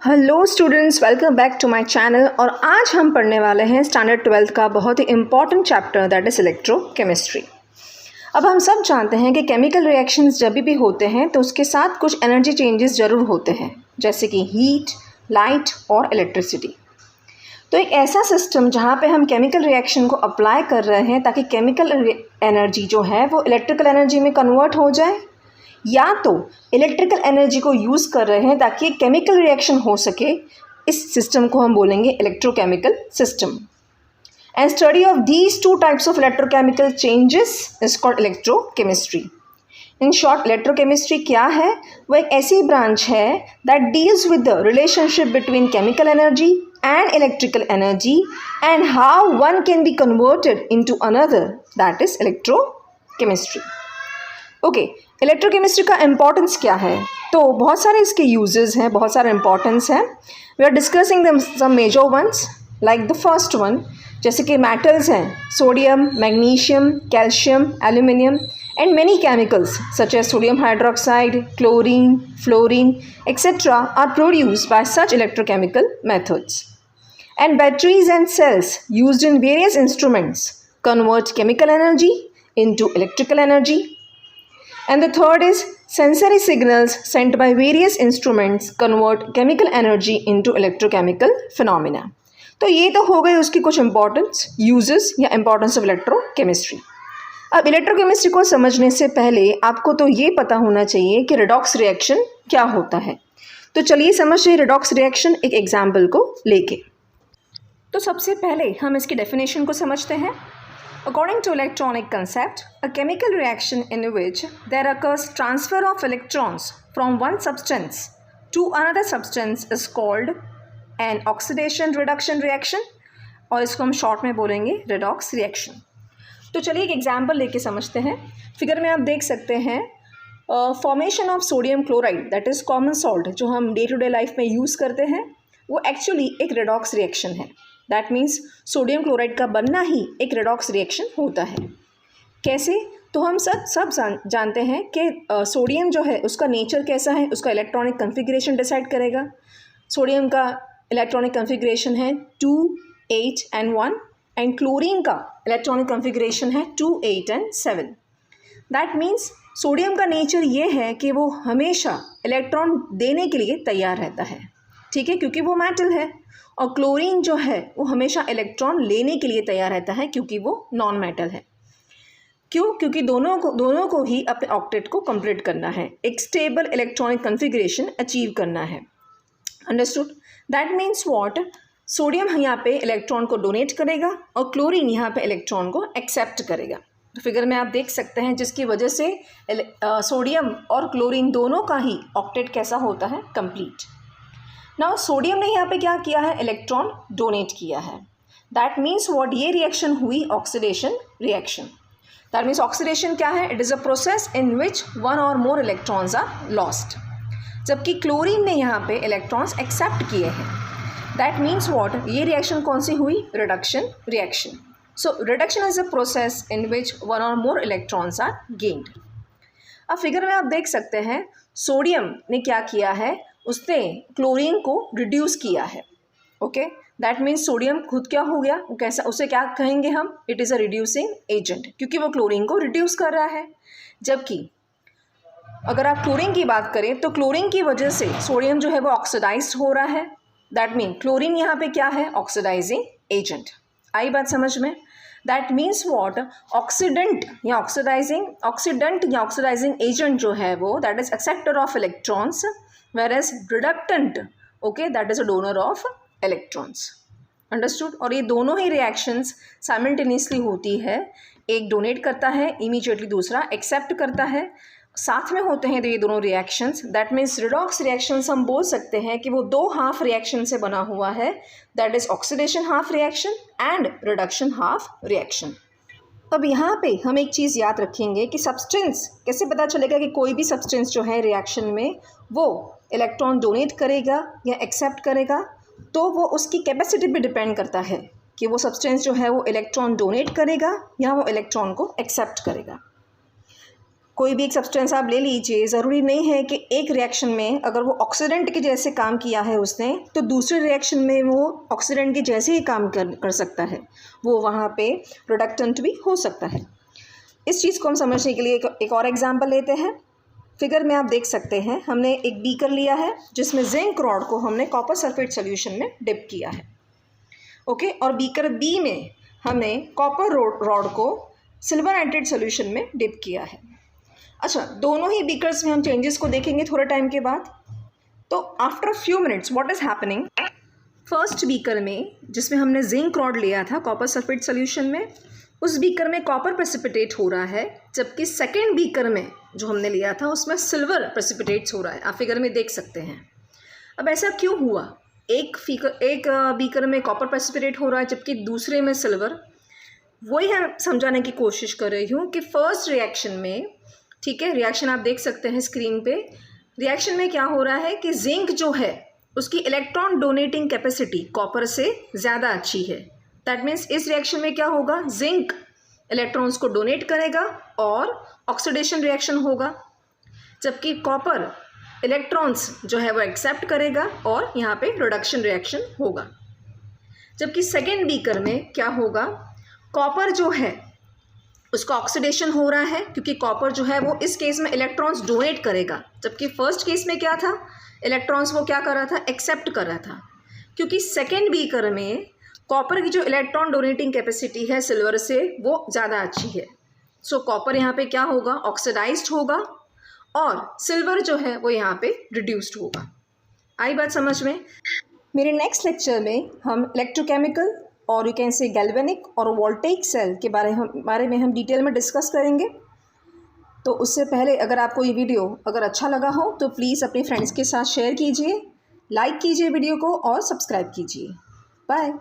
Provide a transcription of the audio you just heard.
Hello students, welcome back to my channel. और आज हम पढ़ने वाले हैं स्टैंडर्ड 12th का बहुत ही important chapter, that is electrochemistry. अब हम सब जानते हैं कि केमिकल रिएक्शंस जब भी होते हैं तो उसके साथ कुछ एनर्जी चेंजेस ज़रूर होते हैं, जैसे कि हीट, लाइट और इलेक्ट्रिसिटी। तो एक ऐसा सिस्टम जहाँ पे हम केमिकल रिएक्शन को अप्लाई कर रहे हैं ताकि केमिकल एनर्जी जो है वो इलेक्ट्रिकल एनर्जी में कन्वर्ट हो जाए, या तो इलेक्ट्रिकल एनर्जी को यूज़ कर रहे हैं ताकि एक केमिकल रिएक्शन हो सके, इस सिस्टम को हम बोलेंगे electrochemical system. And study of these two types of electrochemical changes is called electrochemistry. In short, electrochemistry क्या है? वो एक ऐसी ब्रांच है that deals with the relationship between chemical energy and electrical energy and how one can be converted into another, that is electrochemistry. Okay, electrochemistry का importance क्या है? तो बहुत सारे इसके यूजेस हैं, बहुत सारे इम्पॉर्टेंस हैं। We are discussing the some major ones, like the first one, जैसे कि मेटल्स हैं, sodium, magnesium, calcium, aluminium and many chemicals such as sodium hydroxide, chlorine, fluorine etcetera are produced by such electrochemical methods. And batteries and cells used in various instruments convert chemical energy into electrical energy. And the third is sensory signals sent by various instruments convert chemical energy into electrochemical phenomena. तो ये तो हो गए उसकी कुछ importance, uses या importance of electrochemistry. अब electrochemistry को समझने से पहले आपको तो ये पता होना चाहिए कि रिडॉक्स रिएक्शन क्या होता है। तो चलिए समझिए रिडॉक्स रिएक्शन एक एग्जाम्पल को लेके। तो सबसे पहले हम इसकी डेफिनेशन को समझते हैं। According to electronic concept, a chemical reaction in which there occurs transfer of electrons from one substance to another substance is called an oxidation reduction reaction, और इसको हम शॉर्ट में बोलेंगे redox reaction। तो चलिए एक एग्जाम्पल लेके समझते हैं। फिगर में आप देख सकते हैं formation of sodium chloride, that is common salt, जो हम डे टू डे लाइफ में यूज़ करते हैं, वो एक्चुअली एक रेडॉक्स रिएक्शन है। दैट मीन्स सोडियम क्लोराइड का बनना ही एक रेडॉक्स रिएक्शन होता है। कैसे? तो हम सब जानते हैं कि सोडियम जो है उसका नेचर कैसा है, उसका इलेक्ट्रॉनिक कन्फिग्रेशन डिसाइड करेगा। सोडियम का इलेक्ट्रॉनिक कन्फिग्रेशन है 2, 8 and 1 एंड क्लोरीन का इलेक्ट्रॉनिक कन्फिग्रेशन है 2, 8 and 7। दैट मीन्स सोडियम का नेचर ये है कि वो हमेशा इलेक्ट्रॉन देने के लिए तैयार रहता है, ठीक है, क्योंकि वो मेटल है। और क्लोरीन जो है वो हमेशा इलेक्ट्रॉन लेने के लिए तैयार रहता है क्योंकि वो नॉन मेटल है। क्यों? क्योंकि दोनों को ही अपने ऑक्टेट को कंप्लीट करना है, एक स्टेबल इलेक्ट्रॉनिक कन्फिग्रेशन अचीव करना है। Understood? That means what? Sodium यहाँ पे इलेक्ट्रॉन को डोनेट करेगा और क्लोरीन यहाँ पे इलेक्ट्रॉन को एक्सेप्ट करेगा। तो फिगर में आप देख सकते हैं, जिसकी वजह से सोडियम और क्लोरीन दोनों का ही ऑक्टेट कैसा होता है? कंप्लीट। नाउ सोडियम ने यहाँ पे क्या किया है? इलेक्ट्रॉन डोनेट किया है। That means what? ये रिएक्शन हुई oxidation reaction. That means oxidation क्या है? It is a process in which one और मोर इलेक्ट्रॉन्स आर लॉस्ट। जबकि क्लोरीन ने यहाँ पे इलेक्ट्रॉन्स एक्सेप्ट किए हैं। That means what? ये रिएक्शन कौन सी हुई? Reduction reaction. So reduction is a process in which one और मोर इलेक्ट्रॉन्स आर गेन्ड। अब फिगर में आप देख सकते हैं सोडियम ने क्या किया है? उसने क्लोरीन को रिड्यूस किया है। ओके, दैट मीन्स सोडियम खुद क्या हो गया? कैसा, उसे क्या कहेंगे हम? It is a reducing agent, क्योंकि वो क्लोरीन को रिड्यूस कर रहा है। जबकि अगर आप क्लोरीन की बात करें तो क्लोरीन की वजह से सोडियम जो है वो ऑक्सीडाइज्ड हो रहा है। दैट मीन क्लोरीन यहाँ पे क्या है? Oxidising agent. आई बात समझ में? That means what? ऑक्सीडेंट या ऑक्सीडाइजिंग एजेंट जो है वो, that is acceptor of electrons, whereas reductant, okay, that is a donor of electrons. Understood? और ये दोनों ही reactions simultaneously होती है। एक डोनेट करता है इमीडिएटली, दूसरा एक्सेप्ट करता है, साथ में होते हैं ये दोनों reactions. That means redox reactions हम बोल सकते हैं कि वो दो हाफ रिएक्शन से बना हुआ है, that is oxidation half reaction and reduction half reaction. अब यहाँ पे हम एक चीज़ याद रखेंगे कि सब्सटेंस कैसे पता चलेगा कि कोई भी सब्सटेंस जो है रिएक्शन में वो इलेक्ट्रॉन डोनेट करेगा या एक्सेप्ट करेगा। तो वो उसकी कैपेसिटी पे डिपेंड करता है कि वो सब्सटेंस जो है वो इलेक्ट्रॉन डोनेट करेगा या वो इलेक्ट्रॉन को एक्सेप्ट करेगा। कोई भी एक सब्सटेंस आप ले लीजिए, ज़रूरी नहीं है कि एक रिएक्शन में अगर वो ऑक्सीडेंट के जैसे काम किया है उसने, तो दूसरे रिएक्शन में वो ऑक्सीडेंट के जैसे ही काम कर सकता है, वो वहाँ पे प्रोडक्टेंट भी हो सकता है। इस चीज़ को हम समझने के लिए एक और एग्जांपल लेते हैं। फिगर में आप देख सकते हैं, हमने एक बीकर लिया है जिसमें जिंक रॉड को हमने कॉपर सल्फेट सोल्यूशन में डिप किया है, ओके। और बीकर बी में हमने कॉपर रॉड को सिल्वर नाइट्रेट सोल्यूशन में डिप किया है। अच्छा, दोनों ही बीकर्स में हम चेंजेस को देखेंगे थोड़े टाइम के बाद। तो after few minutes what is happening, first beaker में जिसमें हमने जिंक रॉड लिया था कॉपर सल्फेट सोल्यूशन में, उस बीकर में कॉपर प्रेसिपिटेट हो रहा है, जबकि सेकेंड बीकर में जो हमने लिया था उसमें सिल्वर प्रेसिपिटेट्स हो रहा है। आप फिगर में देख सकते हैं। अब ऐसा क्यों हुआ, एक बीकर में कॉपर प्रेसिपिटेट हो रहा है जबकि दूसरे में सिल्वर? वही हम समझाने की कोशिश कर रही हूँ कि फर्स्ट रिएक्शन में, ठीक है, रिएक्शन आप देख सकते हैं स्क्रीन पे। रिएक्शन में क्या हो रहा है कि जिंक जो है उसकी इलेक्ट्रॉन डोनेटिंग कैपेसिटी कॉपर से ज़्यादा अच्छी है। दैट मीन्स इस रिएक्शन में क्या होगा, जिंक इलेक्ट्रॉन्स को डोनेट करेगा और ऑक्सीडेशन रिएक्शन होगा, जबकि कॉपर इलेक्ट्रॉन्स जो है वो एक्सेप्ट करेगा और यहाँ पे रिडक्शन रिएक्शन होगा। जबकि सेकेंड बीकर में क्या होगा, कॉपर जो है उसका ऑक्सीडेशन हो रहा है क्योंकि कॉपर जो है वो इस केस में इलेक्ट्रॉन्स डोनेट करेगा, जबकि फर्स्ट केस में क्या था, इलेक्ट्रॉन्स वो क्या कर रहा था, एक्सेप्ट कर रहा था। क्योंकि सेकेंड बीकर में कॉपर की जो इलेक्ट्रॉन डोनेटिंग कैपेसिटी है सिल्वर से वो ज़्यादा अच्छी है। सो कॉपर यहाँ पे क्या होगा, ऑक्सीडाइज्ड होगा और सिल्वर जो है वो यहाँ पे रिड्यूस्ड होगा। आई बात समझ में? मेरे नेक्स्ट लेक्चर में हम इलेक्ट्रोकेमिकल और यू कैन से गैल्वेनिक और वोल्टेइक सेल के बारे में हम डिटेल में डिस्कस करेंगे। तो उससे पहले अगर आपको ये वीडियो अगर अच्छा लगा हो तो प्लीज़ अपने फ्रेंड्स के साथ शेयर कीजिए, लाइक कीजिए वीडियो को और सब्सक्राइब कीजिए। बाय।